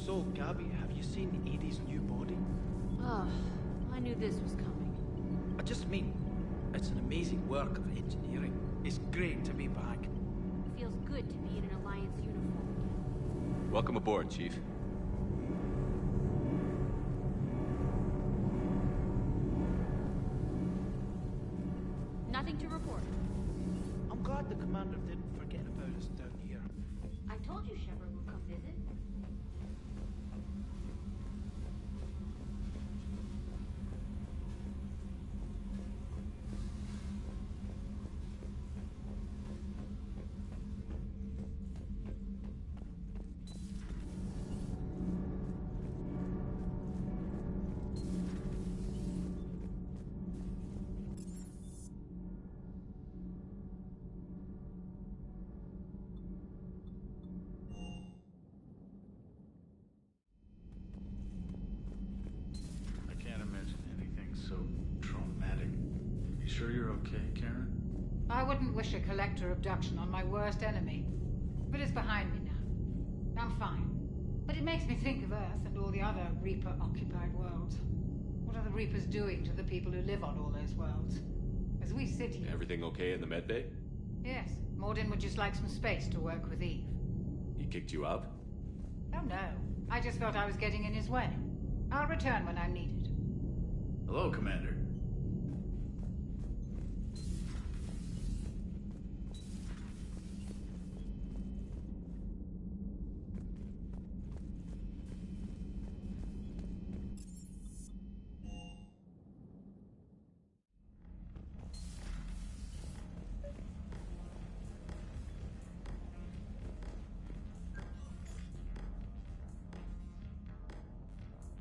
So, Gabby, have you seen Edie's new body? Oh, I knew this was coming. I just mean, it's an amazing work of engineering. It's great to be back. Feels good to be in an Alliance uniform again. Welcome aboard, Chief. Nothing to report. I'm glad the commander didn't forget about us down here. I told you Shepard would come visit. I can't imagine anything so traumatic. You sure you're okay, Karen? I wouldn't wish a collector abduction on my worst enemy. But it's behind me now. I'm fine. But it makes me think of Earth and all the other Reaper-occupied worlds. What are the Reapers doing to the people who live on all those worlds? As we sit here... Everything okay in the medbay? Yes, Mordin would just like some space to work with Eve. He kicked you out? Oh no, I just felt I was getting in his way. I'll return when I'm needed. Hello, Commander.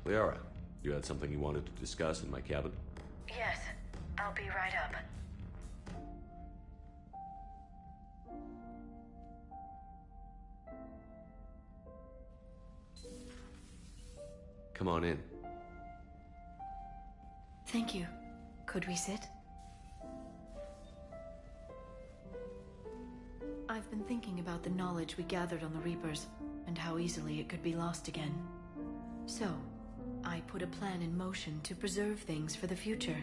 Liara, you had something you wanted to discuss in my cabin? Yes, I'll be right up. Come on in. Thank you. Could we sit? I've been thinking about the knowledge we gathered on the Reapers, and how easily it could be lost again. So, I put a plan in motion to preserve things for the future.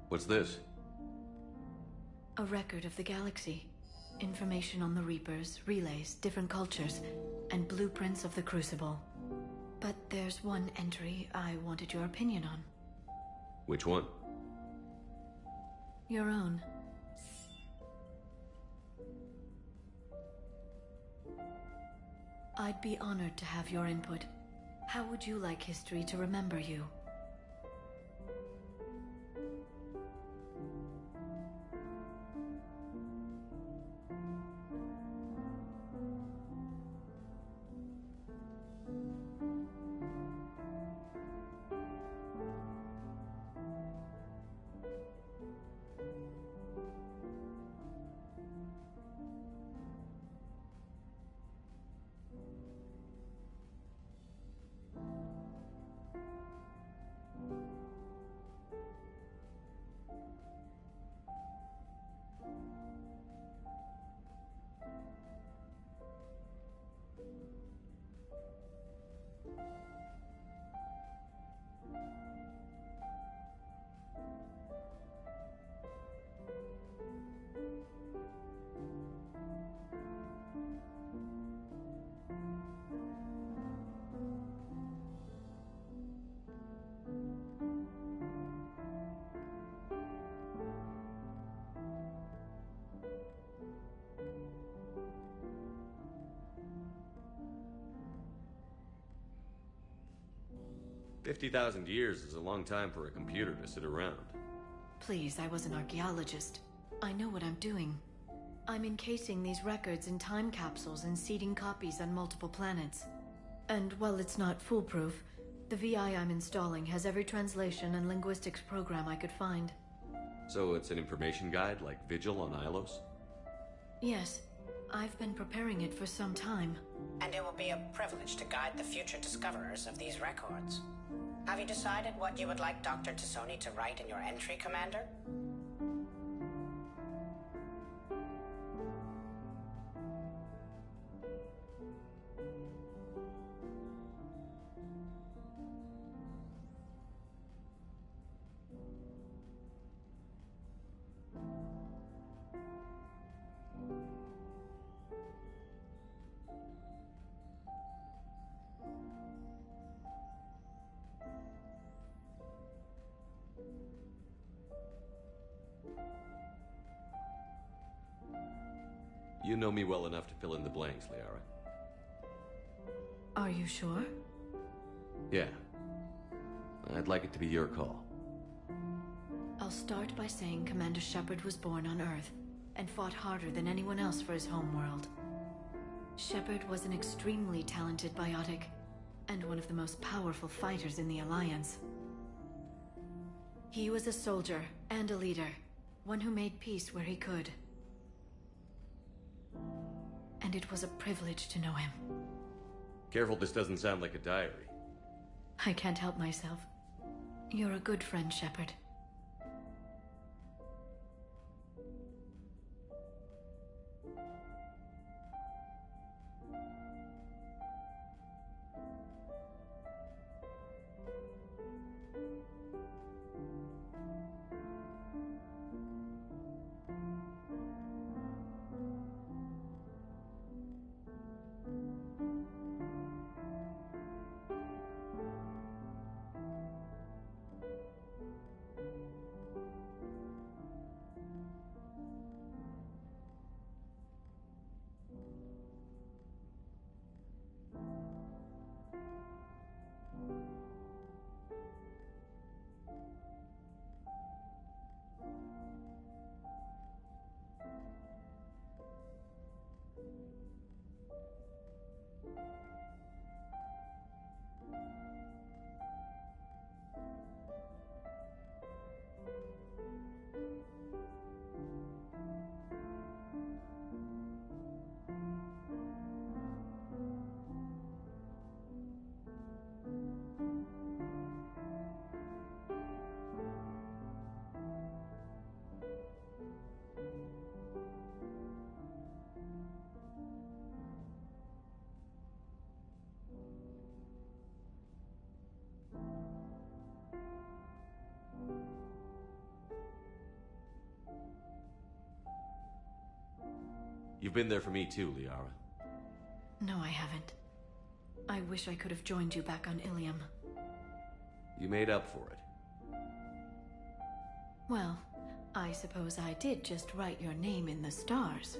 What's this? A record of the galaxy. Information on the Reapers, relays, different cultures, and blueprints of the Crucible. But there's one entry I wanted your opinion on. Which one? Your own. I'd be honored to have your input. How would you like history to remember you? $50,000 years is a long time for a computer to sit around. Please, I was an archaeologist. I know what I'm doing. I'm encasing these records in time capsules and seeding copies on multiple planets. And while it's not foolproof, the VI I'm installing has every translation and linguistics program I could find. So it's an information guide like Vigil on Ilos? Yes, I've been preparing it for some time. And it will be a privilege to guide the future discoverers of these records. Have you decided what you would like Dr. T'Soni to write in your entry, Commander? You know me well enough to fill in the blanks, Liara. Are you sure? Yeah. I'd like it to be your call. I'll start by saying Commander Shepard was born on Earth and fought harder than anyone else for his homeworld. Shepard was an extremely talented biotic and one of the most powerful fighters in the Alliance. He was a soldier and a leader, one who made peace where he could. And it was a privilege to know him. Careful this doesn't sound like a diary. I can't help myself. You're a good friend, Shepard. You've been there for me too, Liara. No, I haven't. I wish I could have joined you back on Ilium. You made up for it. Well, I suppose I did just write your name in the stars.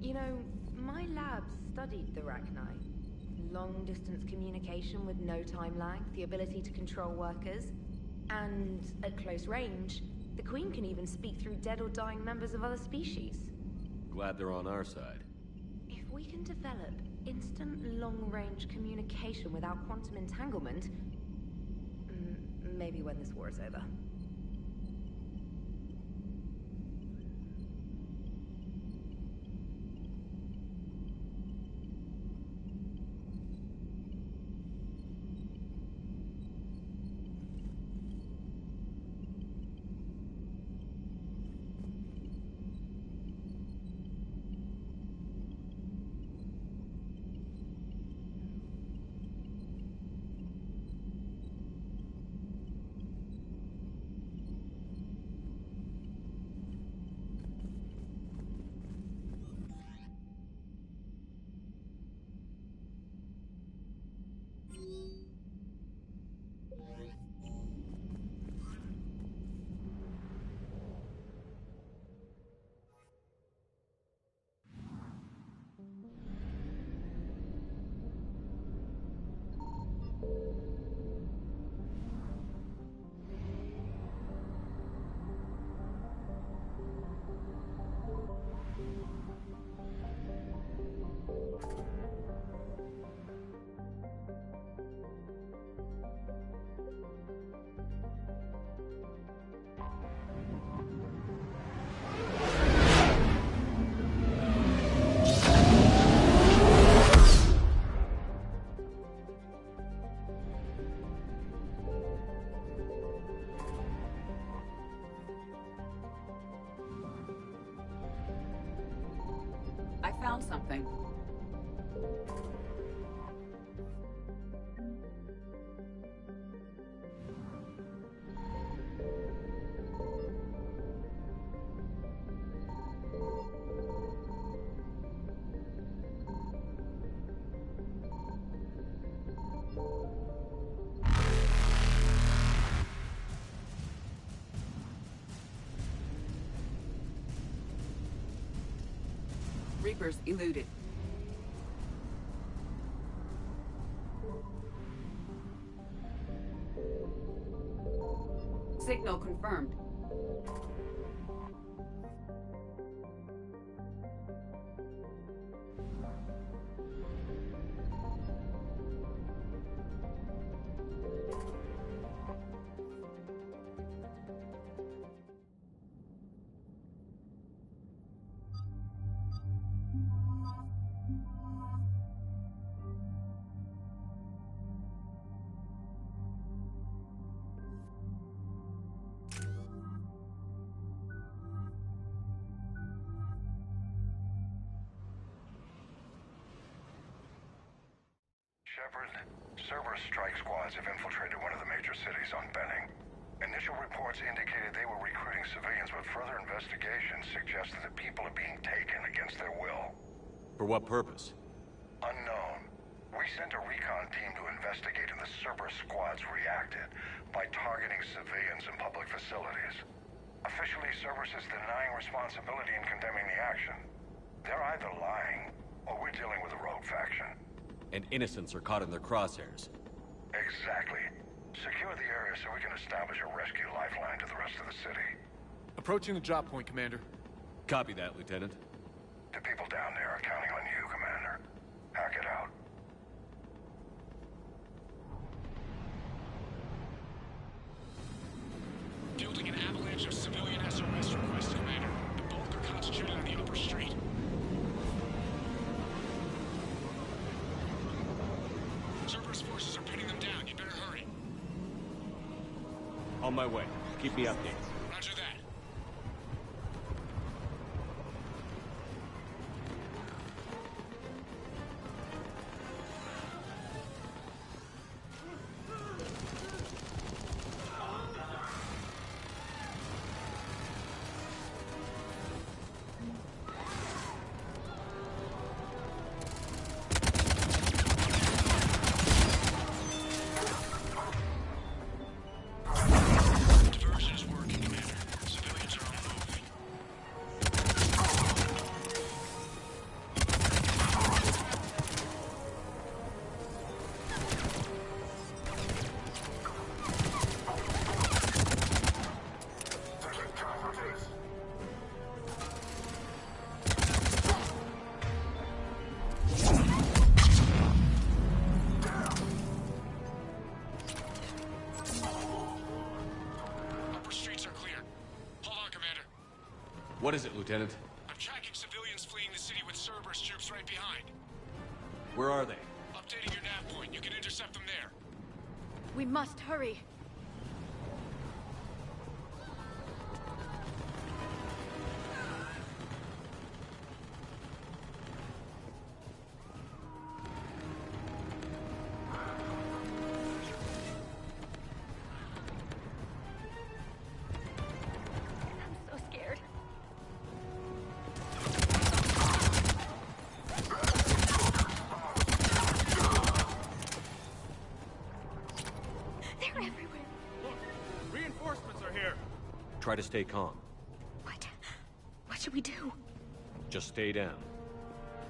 You know, my lab studied the Rachni. Long-distance communication with no time lag, the ability to control workers, and at close range, the Queen can even speak through dead or dying members of other species. Glad they're on our side. If we can develop instant long-range communication without quantum entanglement, maybe when this war is over. Reapers eluded. Signal confirmed. Shepard, Cerberus strike squads have infiltrated one of the major cities on Benning. Initial reports indicated they were recruiting civilians, but further investigation suggested that people are being taken against their will. For what purpose? Unknown. We sent a recon team to investigate, and the Cerberus squads reacted by targeting civilians in public facilities. Officially, Cerberus is denying responsibility and condemning the action. They're either lying, or we're dealing with a rogue faction. And innocents are caught in their crosshairs. Exactly. Secure the area so we can establish a rescue lifeline to the rest of the city. Approaching the drop point, Commander. Copy that, Lieutenant. The people down there are counting on you, Commander. Hack it out. Fielding an avalanche of civilian SOS requests, Commander. The bulk are concentrated on the upper street. Cerberus forces are pinning them down. You better hurry. On my way. Keep me updated. Roger that. What is it, Lieutenant? I'm tracking civilians fleeing the city with Cerberus troops right behind. Where are they? Updating your nav point. You can intercept them there. We must hurry. Try to stay calm. What should we do? Just stay down.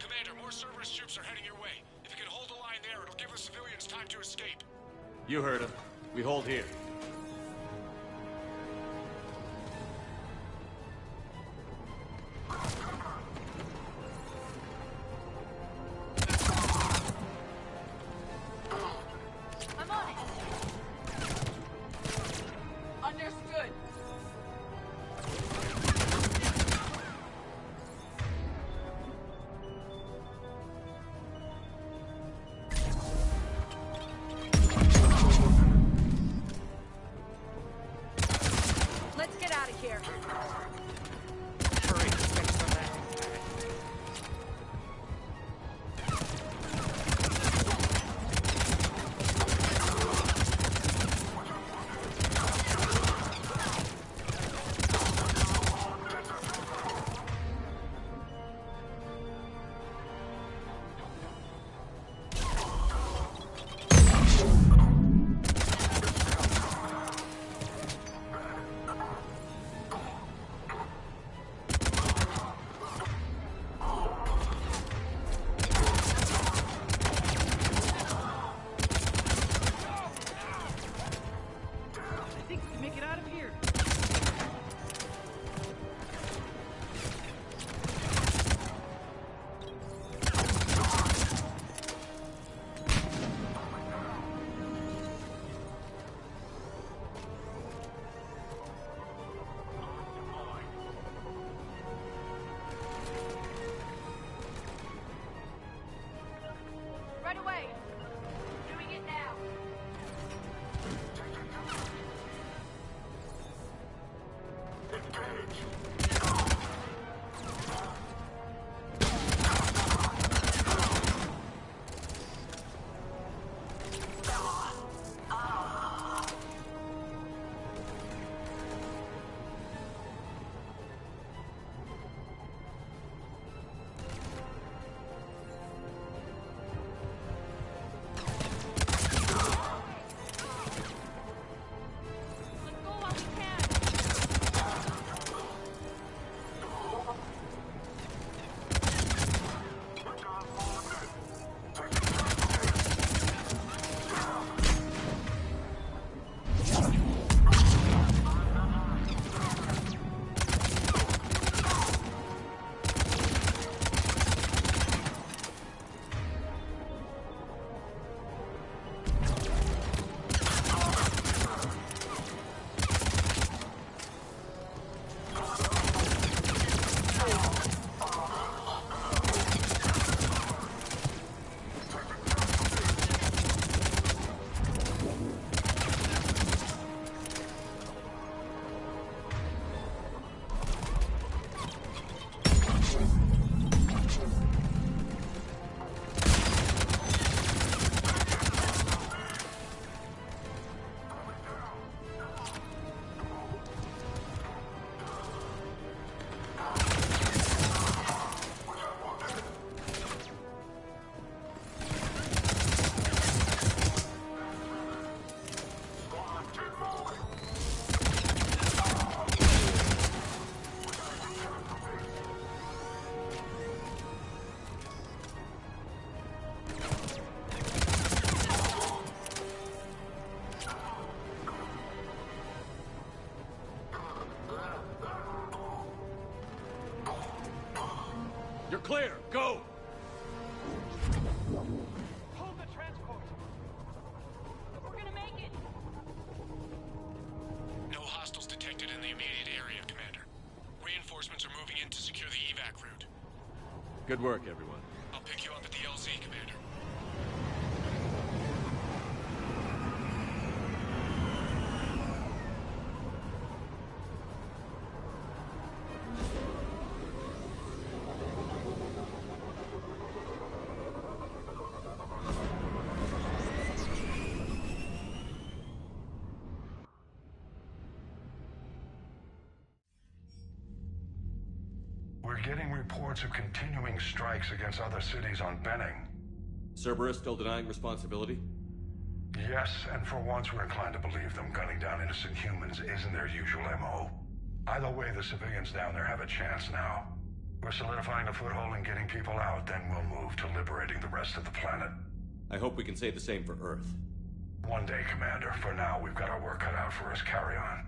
Commander, more Cerberus troops are heading your way. If you can hold the line there, it'll give the civilians time to escape. You heard him. We hold here. I'm on it. Understood. Right away. Doing it now. You're clear. Go! Hold the transport. We're gonna make it. No hostiles detected in the immediate area, Commander. Reinforcements are moving in to secure the evac route. Good work, everyone. I'll pick you up at the LZ, Commander. We're getting reports of continuing strikes against other cities on Benning. Cerberus still denying responsibility? Yes, and for once we're inclined to believe them. Gunning down innocent humans isn't their usual MO. Either way, the civilians down there have a chance now. We're solidifying a foothold and getting people out, then we'll move to liberating the rest of the planet. I hope we can say the same for Earth. One day, Commander. For now, we've got our work cut out for us. Carry on.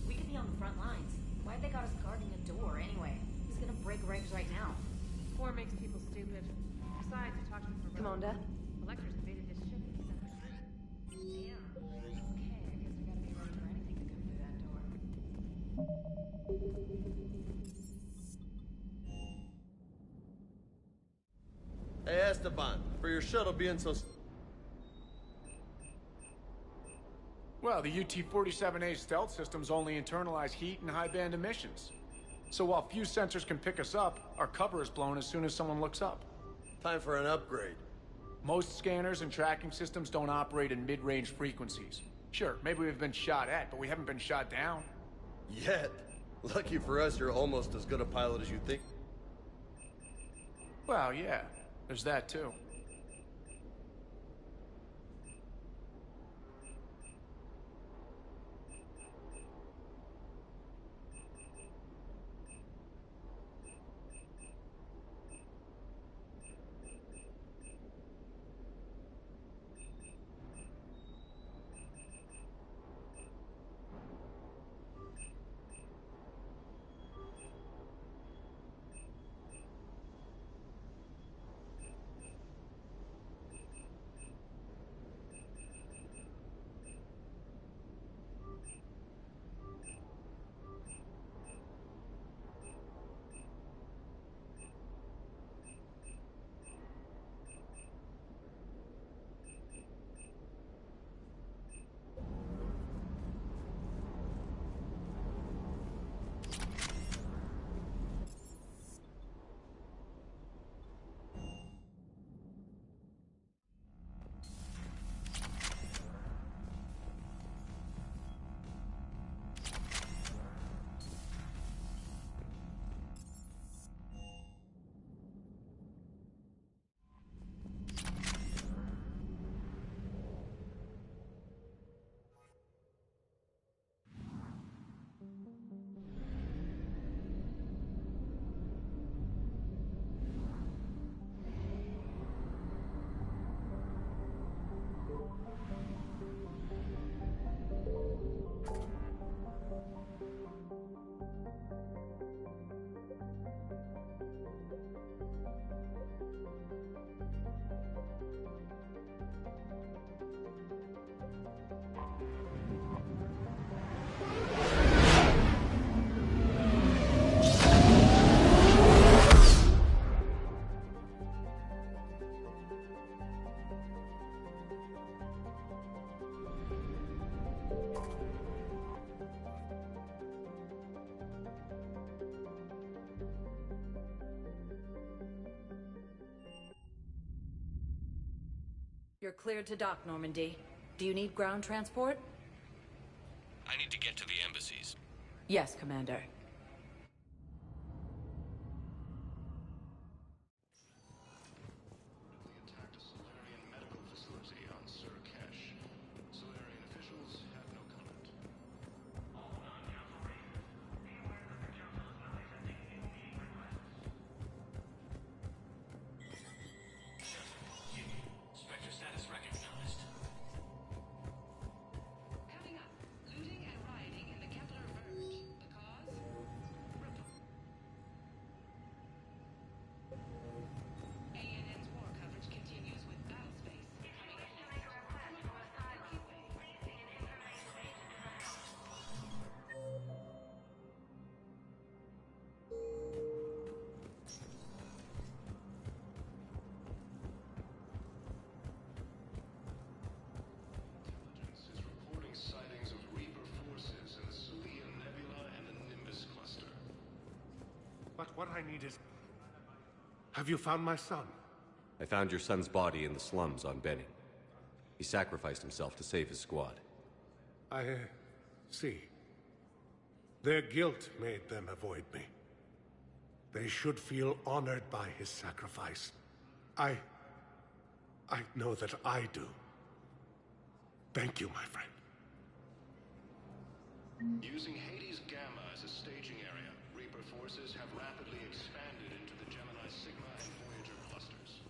We could be on the front lines. Why'd they got us guarding a door anyway? Who's gonna break regs right now? War makes people stupid. Besides, I talked to him for Commander? Electors invaded his ship. Damn. Okay, I guess we gotta be ready for anything to come through that door. Hey, Esteban, for your shuttle being so... Well, the UT-47A stealth systems only internalize heat and high-band emissions. So while few sensors can pick us up, our cover is blown as soon as someone looks up. Time for an upgrade. Most scanners and tracking systems don't operate in mid-range frequencies. Sure, maybe we've been shot at, but we haven't been shot down. Yet. Lucky for us, you're almost as good a pilot as you think. Well, yeah, there's that too. You're cleared to dock, Normandy. Do you need ground transport? I need to get to the embassies. Yes, Commander. Attacked a Solarian medical facility on Surkesh. Solarian officials have no comment. Spectre status recognized. Coming up, looting and rioting in the Kepler Verge. The cause? ANN's war coverage continues with battlespace. Intelligence is reporting sightings of Reaper forces in the Sulian Nebula and the Nimbus cluster. But what I need is... Have you found my son? I found your son's body in the slums on Benning. He sacrificed himself to save his squad. I see. Their guilt made them avoid me. They should feel honored by his sacrifice. I know that I do. Thank you, my friend. Using Hades Gamma as a staging area, Reaper forces have rapidly expanded into the Gemini Sigma and Voyager clusters.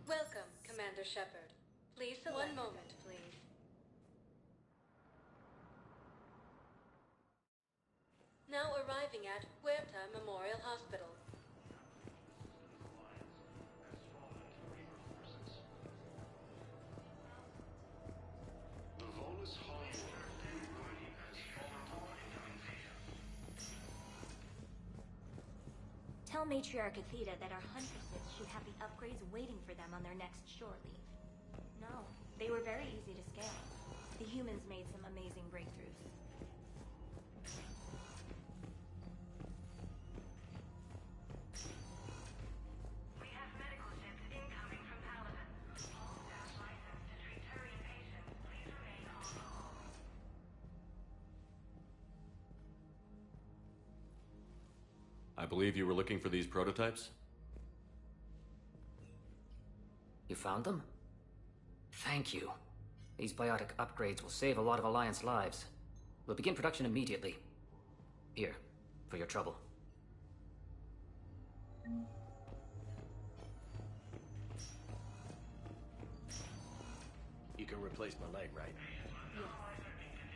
Welcome, Commander Shepard. Please select... One moment, please. Now arriving at Huerta Memorial Hospital. The Volus homeworld has Tell Matriarch Athena that our huntresses should have the upgrades waiting for them on their next shore leave. No, they were very easy to scale. The humans made some amazing breakthroughs. We have medical ships incoming from Paladin. All staff licensed to treat Turian patients. Please remain on call. I believe you were looking for these prototypes? You found them? Thank you. These biotic upgrades will save a lot of Alliance lives. We'll begin production immediately. Here, for your trouble. You can replace my leg, right? Yes,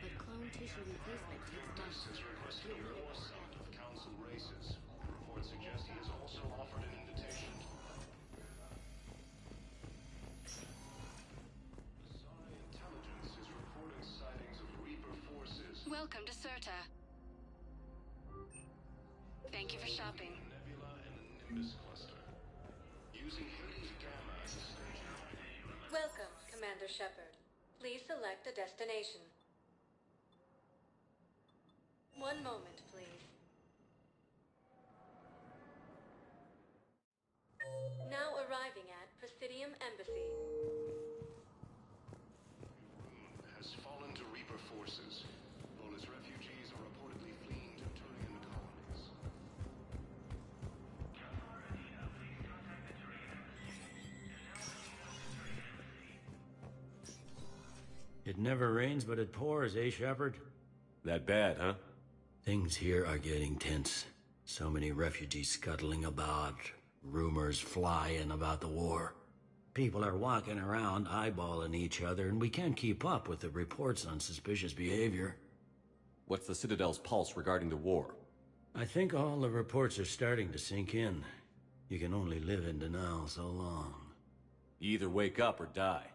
but clone tissue replacement takes months. has requested a war summit of Council races. Reports suggest he has also offered an invitation. Psi Intelligence is reporting sightings of Reaper forces. Welcome to Serta. Thank you for shopping. Nebula and the Nimbus cluster. Using Hades Gamma as a staging area. Welcome, Commander Shepard. Please select a destination. One moment, please. Now arriving at Presidium Embassy. Has fallen to Reaper forces. Volus refugees are reportedly fleeing to Turian colonies. It never rains, but it pours, eh, Shepard? That bad, huh? Things here are getting tense. So many refugees scuttling about, rumors flying about the war. People are walking around eyeballing each other, and we can't keep up with the reports on suspicious behavior. What's the Citadel's pulse regarding the war? I think all the reports are starting to sink in. You can only live in denial so long. You either wake up or die.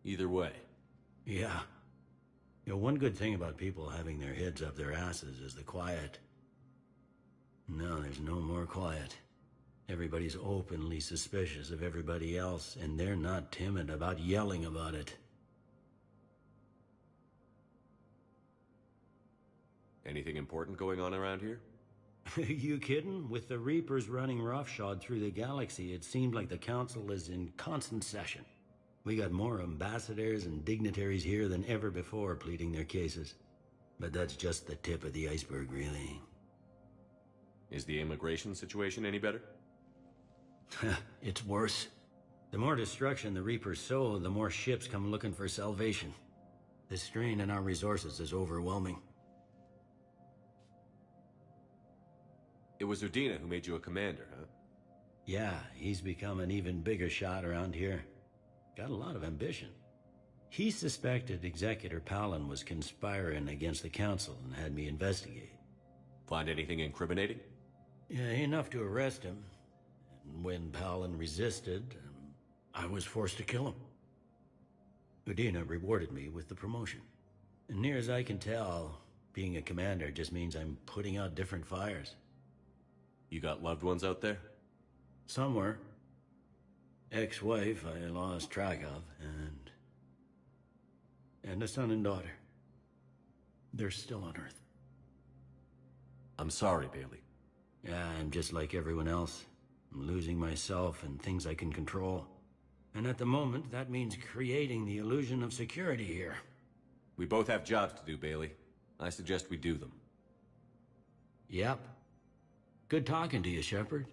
Either way. Yeah. You know, one good thing about people having their heads up their asses is the quiet. Now there's no more quiet. Everybody's openly suspicious of everybody else, and they're not timid about yelling about it. Anything important going on around here? You kidding? With the Reapers running roughshod through the galaxy, it seemed like the Council is in constant session. We got more ambassadors and dignitaries here than ever before pleading their cases. But that's just the tip of the iceberg, really. Is the immigration situation any better? It's worse. The more destruction the Reapers sow, the more ships come looking for salvation. The strain on our resources is overwhelming. It was Udina who made you a commander, huh? Yeah, he's become an even bigger shot around here. Got a lot of ambition. He suspected Executor Palin was conspiring against the Council and had me investigate. Find anything incriminating? Yeah, enough to arrest him. And when Palin resisted, I was forced to kill him. Udina rewarded me with the promotion. And near as I can tell, being a commander just means I'm putting out different fires. You got loved ones out there? Somewhere. Ex-wife I lost track of, and a son and daughter. They're still on Earth. I'm sorry, Bailey. Yeah, I'm just like everyone else. I'm losing myself and things I can control. And at the moment, that means creating the illusion of security here. We both have jobs to do, Bailey. I suggest we do them. Yep. Good talking to you, Shepard.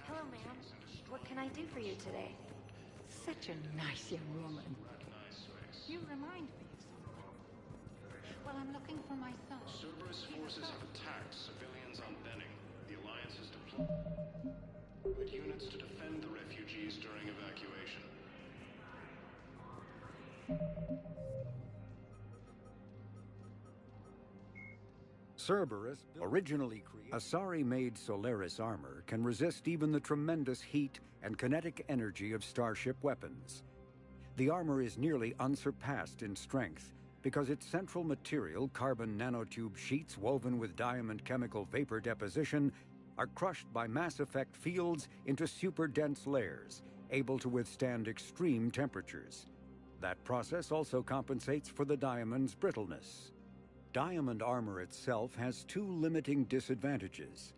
Hello, ma'am. What can I do for you today? Such a nice young woman. You remind me of something. Well, I'm looking for my son. Cerberus forces have attacked civilians on Benning. The Alliance has deployed units to defend the refugees during evacuation. Cerberus, originally created, Asari-made Solaris armor can resist even the tremendous heat and kinetic energy of starship weapons. The armor is nearly unsurpassed in strength because its central material, carbon nanotube sheets woven with diamond chemical vapor deposition, are crushed by mass effect fields into super-dense layers, able to withstand extreme temperatures. That process also compensates for the diamond's brittleness. Diamond armor itself has two limiting disadvantages.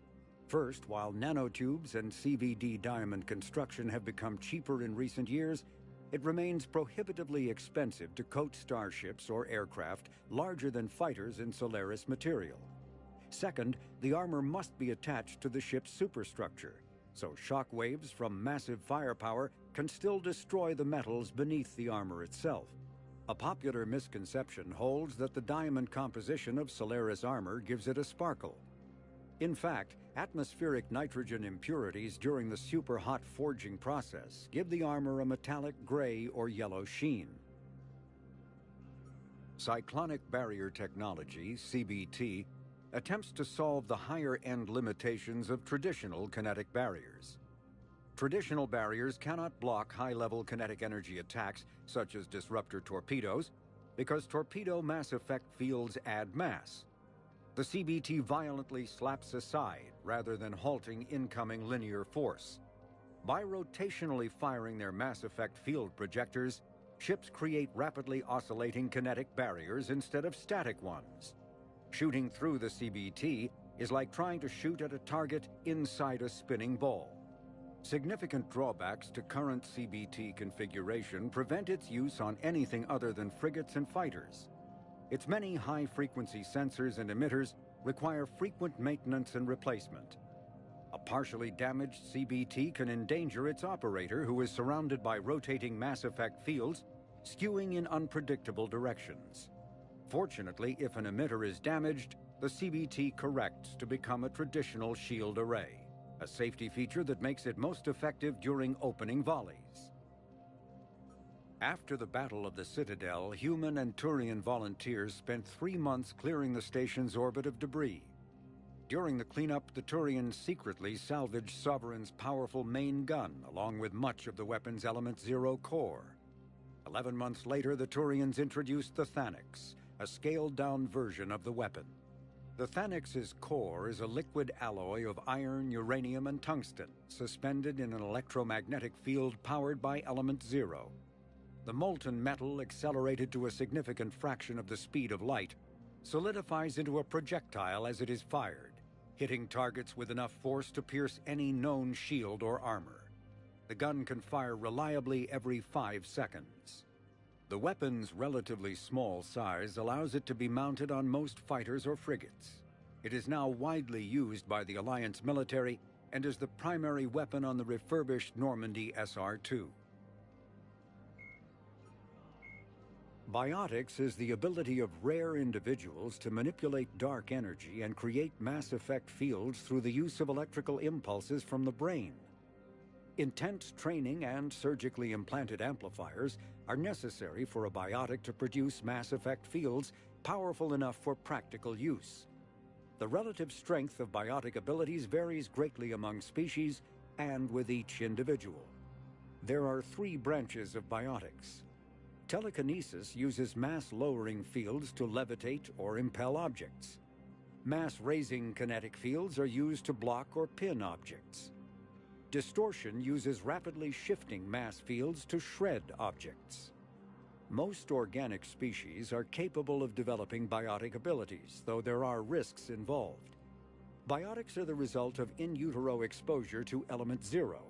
First, while nanotubes and CVD diamond construction have become cheaper in recent years, it remains prohibitively expensive to coat starships or aircraft larger than fighters in Solaris material. Second, the armor must be attached to the ship's superstructure, so shock waves from massive firepower can still destroy the metals beneath the armor itself. A popular misconception holds that the diamond composition of Solaris armor gives it a sparkle. In fact, atmospheric nitrogen impurities during the super-hot forging process give the armor a metallic gray or yellow sheen. Cyclonic barrier technology, CBT, attempts to solve the higher-end limitations of traditional kinetic barriers. Traditional barriers cannot block high-level kinetic energy attacks, such as disruptor torpedoes, because torpedo mass effect fields add mass. The CBT violently slaps aside, rather than halting incoming linear force. By rotationally firing their mass effect field projectors, ships create rapidly oscillating kinetic barriers instead of static ones. Shooting through the CBT is like trying to shoot at a target inside a spinning ball. Significant drawbacks to current CBT configuration prevent its use on anything other than frigates and fighters. Its many high-frequency sensors and emitters require frequent maintenance and replacement. A partially damaged CBT can endanger its operator, who is surrounded by rotating mass effect fields, skewing in unpredictable directions. Fortunately, if an emitter is damaged, the CBT corrects to become a traditional shield array, a safety feature that makes it most effective during opening volleys. After the Battle of the Citadel, human and Turian volunteers spent 3 months clearing the station's orbit of debris. During the cleanup, the Turians secretly salvaged Sovereign's powerful main gun, along with much of the weapon's Element Zero core. 11 months later, the Turians introduced the Thanix, a scaled-down version of the weapon. The Thanix's core is a liquid alloy of iron, uranium, and tungsten, suspended in an electromagnetic field powered by Element Zero. The molten metal, accelerated to a significant fraction of the speed of light, solidifies into a projectile as it is fired, hitting targets with enough force to pierce any known shield or armor. The gun can fire reliably every 5 seconds. The weapon's relatively small size allows it to be mounted on most fighters or frigates. It is now widely used by the Alliance military and is the primary weapon on the refurbished Normandy SR-2. Biotics is the ability of rare individuals to manipulate dark energy and create mass effect fields through the use of electrical impulses from the brain. Intense training and surgically implanted amplifiers are necessary for a biotic to produce mass effect fields powerful enough for practical use. The relative strength of biotic abilities varies greatly among species and with each individual. There are 3 branches of biotics. Telekinesis uses mass-lowering fields to levitate or impel objects. Mass-raising kinetic fields are used to block or pin objects. Distortion uses rapidly shifting mass fields to shred objects. Most organic species are capable of developing biotic abilities, though there are risks involved. Biotics are the result of in utero exposure to element 0.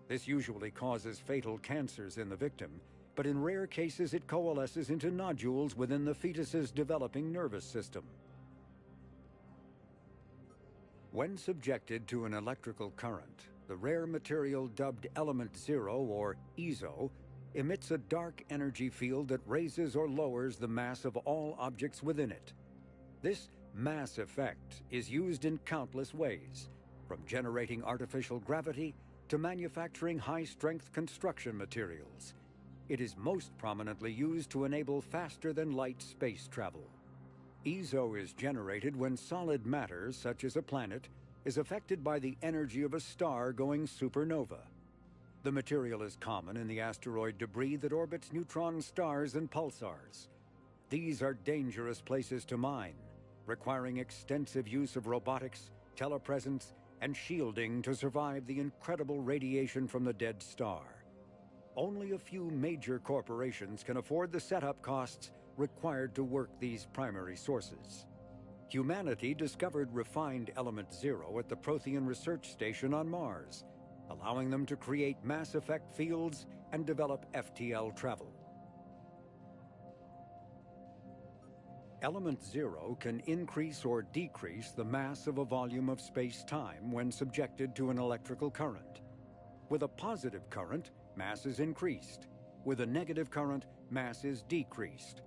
This usually causes fatal cancers in the victim, but in rare cases it coalesces into nodules within the fetus's developing nervous system. When subjected to an electrical current, the rare material dubbed Element 0, or EZO, emits a dark energy field that raises or lowers the mass of all objects within it. This mass effect is used in countless ways, from generating artificial gravity to manufacturing high-strength construction materials. It is most prominently used to enable faster-than-light space travel. EZO is generated when solid matter, such as a planet, is affected by the energy of a star going supernova. The material is common in the asteroid debris that orbits neutron stars and pulsars. These are dangerous places to mine, requiring extensive use of robotics, telepresence, and shielding to survive the incredible radiation from the dead star. Only a few major corporations can afford the setup costs required to work these primary sources. Humanity discovered refined Element 0 at the Prothean Research Station on Mars, allowing them to create mass effect fields and develop FTL travel. Element 0 can increase or decrease the mass of a volume of space-time when subjected to an electrical current. With a positive current, mass is increased. With a negative current, mass is decreased.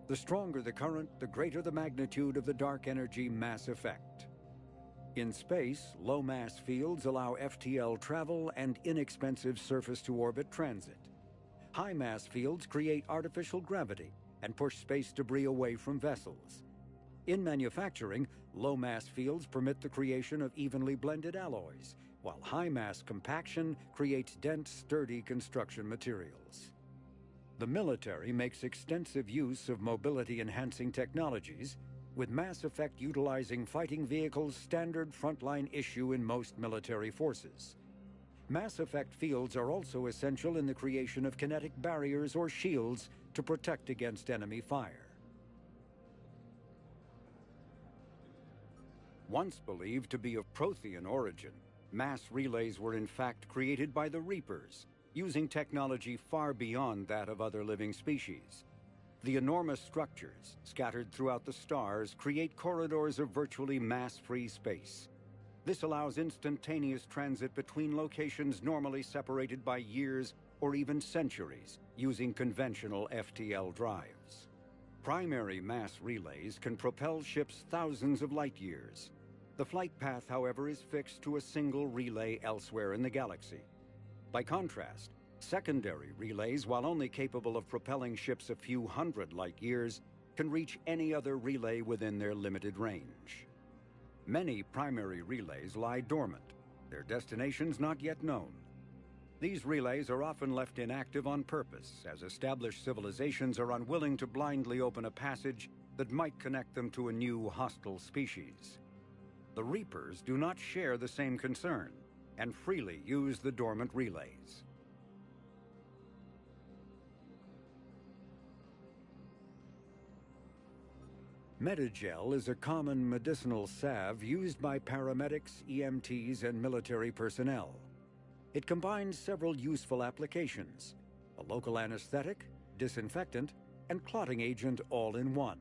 The stronger the current, the greater the magnitude of the dark energy mass effect. In space, low-mass fields allow FTL travel and inexpensive surface-to-orbit transit. High-mass fields create artificial gravity and push space debris away from vessels. In manufacturing, low-mass fields permit the creation of evenly blended alloys, while high-mass compaction creates dense, sturdy construction materials. The military makes extensive use of mobility-enhancing technologies, with Mass Effect utilizing fighting vehicles standard frontline issue in most military forces. Mass Effect fields are also essential in the creation of kinetic barriers or shields to protect against enemy fire. Once believed to be of Prothean origin, mass relays were in fact created by the Reapers, using technology far beyond that of other living species. The enormous structures, scattered throughout the stars, create corridors of virtually mass-free space. This allows instantaneous transit between locations normally separated by years or even centuries, using conventional FTL drives. Primary mass relays can propel ships thousands of light years. The flight path, however, is fixed to a single relay elsewhere in the galaxy. By contrast, secondary relays, while only capable of propelling ships a few hundred light years, can reach any other relay within their limited range. Many primary relays lie dormant, their destinations not yet known. These relays are often left inactive on purpose, as established civilizations are unwilling to blindly open a passage that might connect them to a new hostile species. The Reapers do not share the same concern, and freely use the dormant relays. Medigel is a common medicinal salve used by paramedics, EMTs, and military personnel. It combines several useful applications: a local anesthetic, disinfectant, and clotting agent all in one.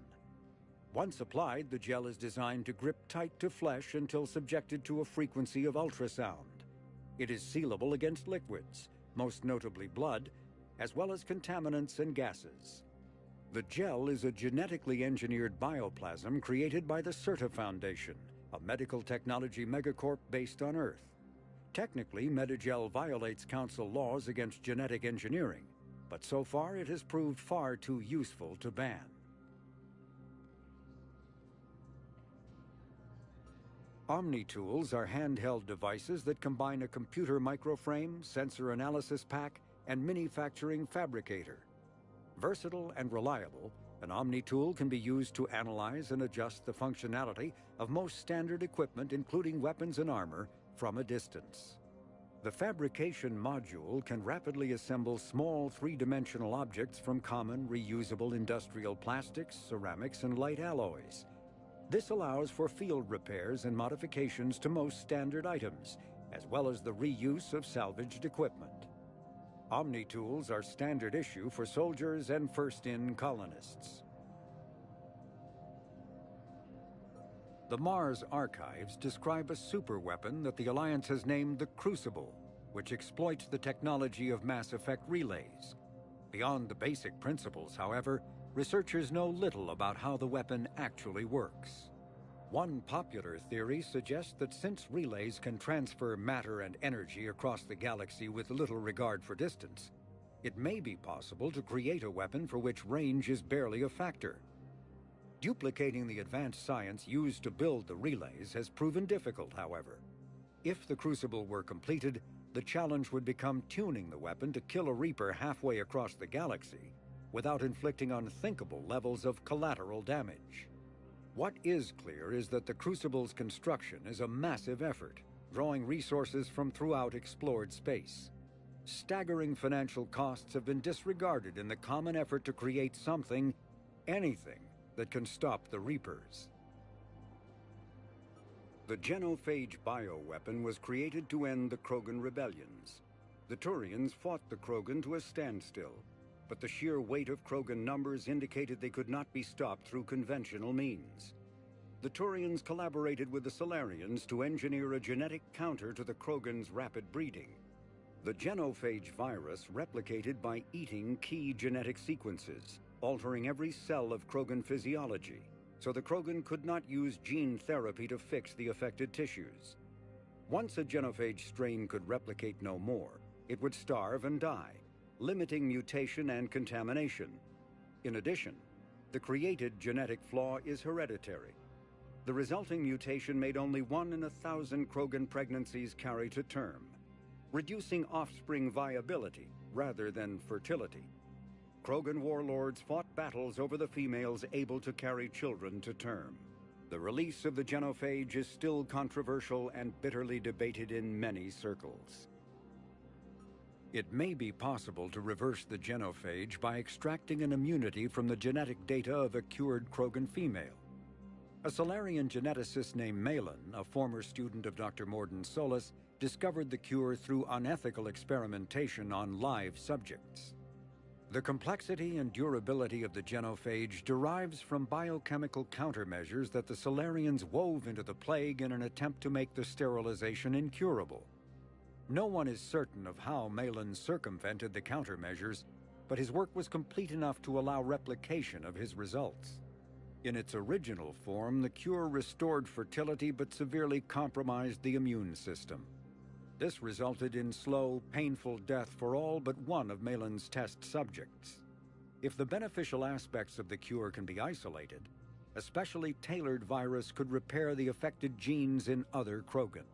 Once applied, the gel is designed to grip tight to flesh until subjected to a frequency of ultrasound. It is sealable against liquids, most notably blood, as well as contaminants and gases. The gel is a genetically engineered bioplasm created by the CERTA Foundation, a medical technology megacorp based on Earth. Technically, Medigel violates Council laws against genetic engineering, but so far it has proved far too useful to ban. OmniTools are handheld devices that combine a computer microframe, sensor analysis pack, and manufacturing fabricator. Versatile and reliable, an OmniTool can be used to analyze and adjust the functionality of most standard equipment, including weapons and armor, from a distance. The fabrication module can rapidly assemble small three-dimensional objects from common, reusable industrial plastics, ceramics, and light alloys. This allows for field repairs and modifications to most standard items, as well as the reuse of salvaged equipment. OmniTools are standard issue for soldiers and first-in colonists. The Mars Archives describe a superweapon that the Alliance has named the Crucible, which exploits the technology of Mass Effect relays. Beyond the basic principles, however, researchers know little about how the weapon actually works. One popular theory suggests that since relays can transfer matter and energy across the galaxy with little regard for distance, it may be possible to create a weapon for which range is barely a factor. Duplicating the advanced science used to build the relays has proven difficult, however. If the Crucible were completed, the challenge would become tuning the weapon to kill a Reaper halfway across the galaxy without inflicting unthinkable levels of collateral damage. What is clear is that the Crucible's construction is a massive effort, drawing resources from throughout explored space. Staggering financial costs have been disregarded in the common effort to create something, anything, that can stop the Reapers. The genophage bioweapon was created to end the Krogan rebellions. The Turians fought the Krogan to a standstill, but the sheer weight of Krogan numbers indicated they could not be stopped through conventional means. The Turians collaborated with the Solarians to engineer a genetic counter to the Krogan's rapid breeding. The genophage virus replicated by eating key genetic sequences, altering every cell of Krogan physiology, so the Krogan could not use gene therapy to fix the affected tissues. Once a genophage strain could replicate no more, it would starve and die, limiting mutation and contamination. In addition, the created genetic flaw is hereditary. The resulting mutation made only 1 in 1,000 Krogan pregnancies carry to term, reducing offspring viability rather than fertility. Krogan warlords fought battles over the females able to carry children to term. The release of the genophage is still controversial and bitterly debated in many circles. It may be possible to reverse the genophage by extracting an immunity from the genetic data of a cured Krogan female. A Solarian geneticist named Malin, a former student of Dr. Mordin Solus, discovered the cure through unethical experimentation on live subjects. The complexity and durability of the genophage derives from biochemical countermeasures that the Solarians wove into the plague in an attempt to make the sterilization incurable. No one is certain of how Malin circumvented the countermeasures, but his work was complete enough to allow replication of his results. In its original form, the cure restored fertility but severely compromised the immune system. This resulted in slow, painful death for all but one of Malin's test subjects. If the beneficial aspects of the cure can be isolated, a specially tailored virus could repair the affected genes in other Krogan.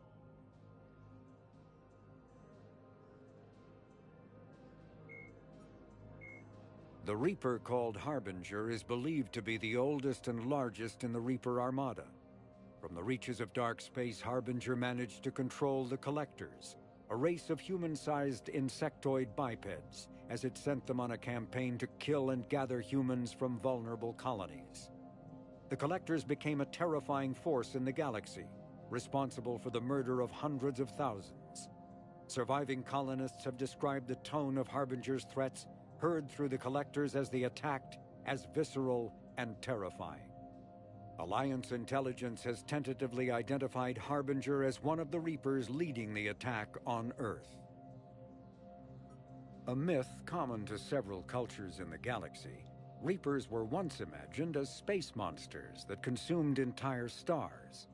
The Reaper called Harbinger is believed to be the oldest and largest in the Reaper Armada. From the reaches of dark space, Harbinger managed to control the Collectors, a race of human-sized insectoid bipeds, as it sent them on a campaign to kill and gather humans from vulnerable colonies. the Collectors became a terrifying force in the galaxy, responsible for the murder of hundreds of thousands. Surviving colonists have described the tone of Harbinger's threats heard through the Collectors as they attacked as visceral and terrifying. Alliance intelligence has tentatively identified Harbinger as one of the Reapers leading the attack on Earth. A myth common to several cultures in the galaxy, Reapers were once imagined as space monsters that consumed entire stars.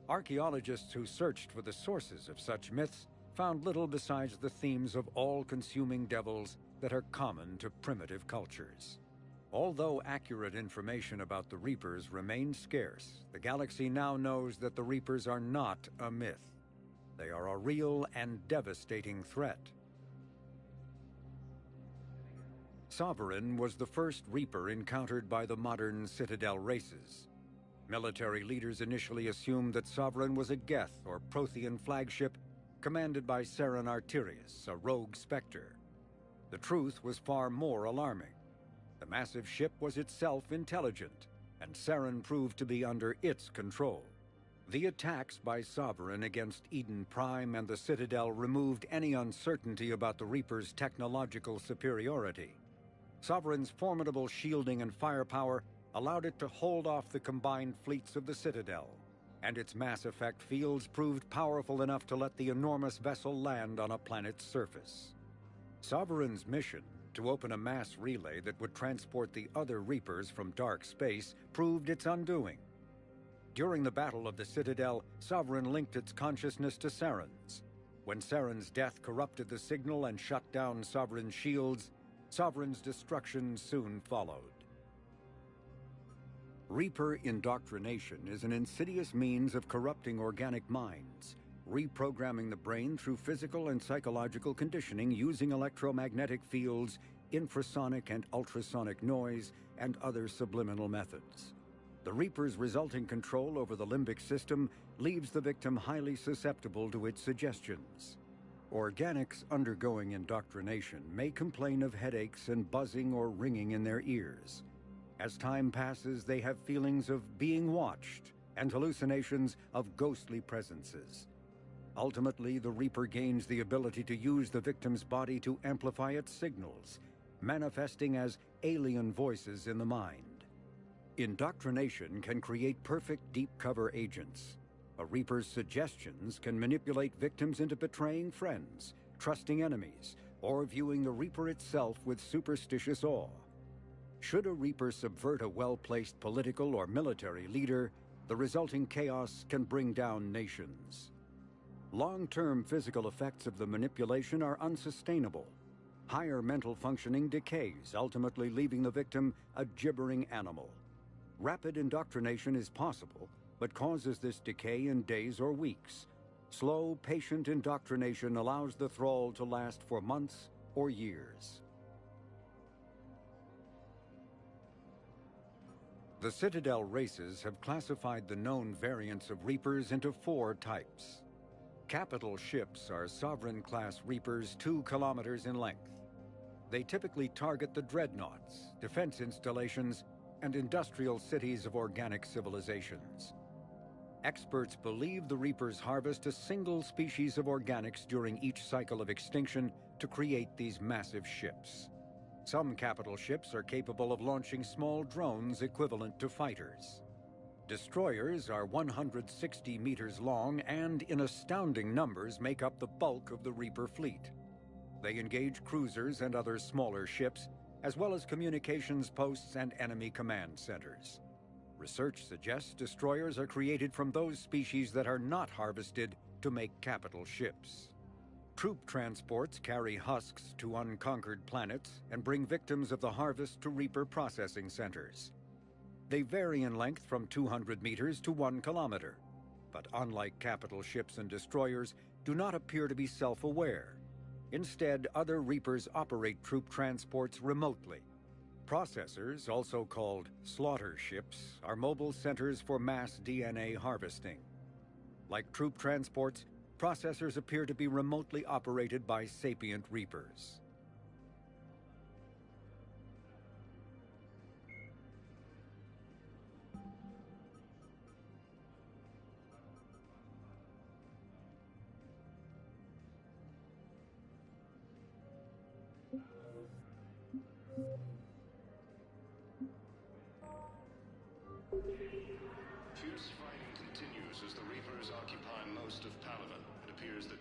Archaeologists who searched for the sources of such myths found little besides the themes of all-consuming devils that are common to primitive cultures. Although accurate information about the Reapers remains scarce, the galaxy now knows that the Reapers are not a myth. They are a real and devastating threat. Sovereign was the first Reaper encountered by the modern Citadel races. Military leaders initially assumed that Sovereign was a Geth or Prothean flagship commanded by Saren Arterius, a rogue Spectre. The truth was far more alarming. The massive ship was itself intelligent, and Saren proved to be under its control. The attacks by Sovereign against Eden Prime and the Citadel removed any uncertainty about the Reaper's technological superiority. Sovereign's formidable shielding and firepower allowed it to hold off the combined fleets of the Citadel, and its mass effect fields proved powerful enough to let the enormous vessel land on a planet's surface. Sovereign's mission, to open a mass relay that would transport the other Reapers from dark space, proved its undoing. During the Battle of the Citadel, Sovereign linked its consciousness to Saren's. When Saren's death corrupted the signal and shut down Sovereign's shields, Sovereign's destruction soon followed. Reaper indoctrination is an insidious means of corrupting organic minds, reprogramming the brain through physical and psychological conditioning using electromagnetic fields, infrasonic and ultrasonic noise, and other subliminal methods. The Reaper's resulting control over the limbic system leaves the victim highly susceptible to its suggestions. Organics undergoing indoctrination may complain of headaches and buzzing or ringing in their ears. As time passes, they have feelings of being watched and hallucinations of ghostly presences. Ultimately, the Reaper gains the ability to use the victim's body to amplify its signals, manifesting as alien voices in the mind. Indoctrination can create perfect deep cover agents. A Reaper's suggestions can manipulate victims into betraying friends, trusting enemies, or viewing the Reaper itself with superstitious awe. Should a Reaper subvert a well-placed political or military leader, the resulting chaos can bring down nations. Long-term physical effects of the manipulation are unsustainable. Higher mental functioning decays, ultimately leaving the victim a gibbering animal. Rapid indoctrination is possible, but causes this decay in days or weeks. Slow, patient indoctrination allows the thrall to last for months or years. The Citadel races have classified the known variants of Reapers into 4 types. Capital ships are Sovereign-class Reapers 2 kilometers in length. They typically target the dreadnoughts, defense installations, and industrial cities of organic civilizations. Experts believe the Reapers harvest a single species of organics during each cycle of extinction to create these massive ships. Some capital ships are capable of launching small drones equivalent to fighters. Destroyers are 160 meters long and, in astounding numbers, make up the bulk of the Reaper fleet. They engage cruisers and other smaller ships, as well as communications posts and enemy command centers. Research suggests destroyers are created from those species that are not harvested to make capital ships. Troop transports carry husks to unconquered planets and bring victims of the harvest to Reaper processing centers. They vary in length from 200 meters to 1 kilometer, but unlike capital ships and destroyers, do not appear to be self-aware. Instead, other Reapers operate troop transports remotely. Processors, also called slaughter ships, are mobile centers for mass DNA harvesting. Like troop transports, processors appear to be remotely operated by sapient Reapers. Fierce fighting continues as the Reapers occupy most of Palaven. It appears that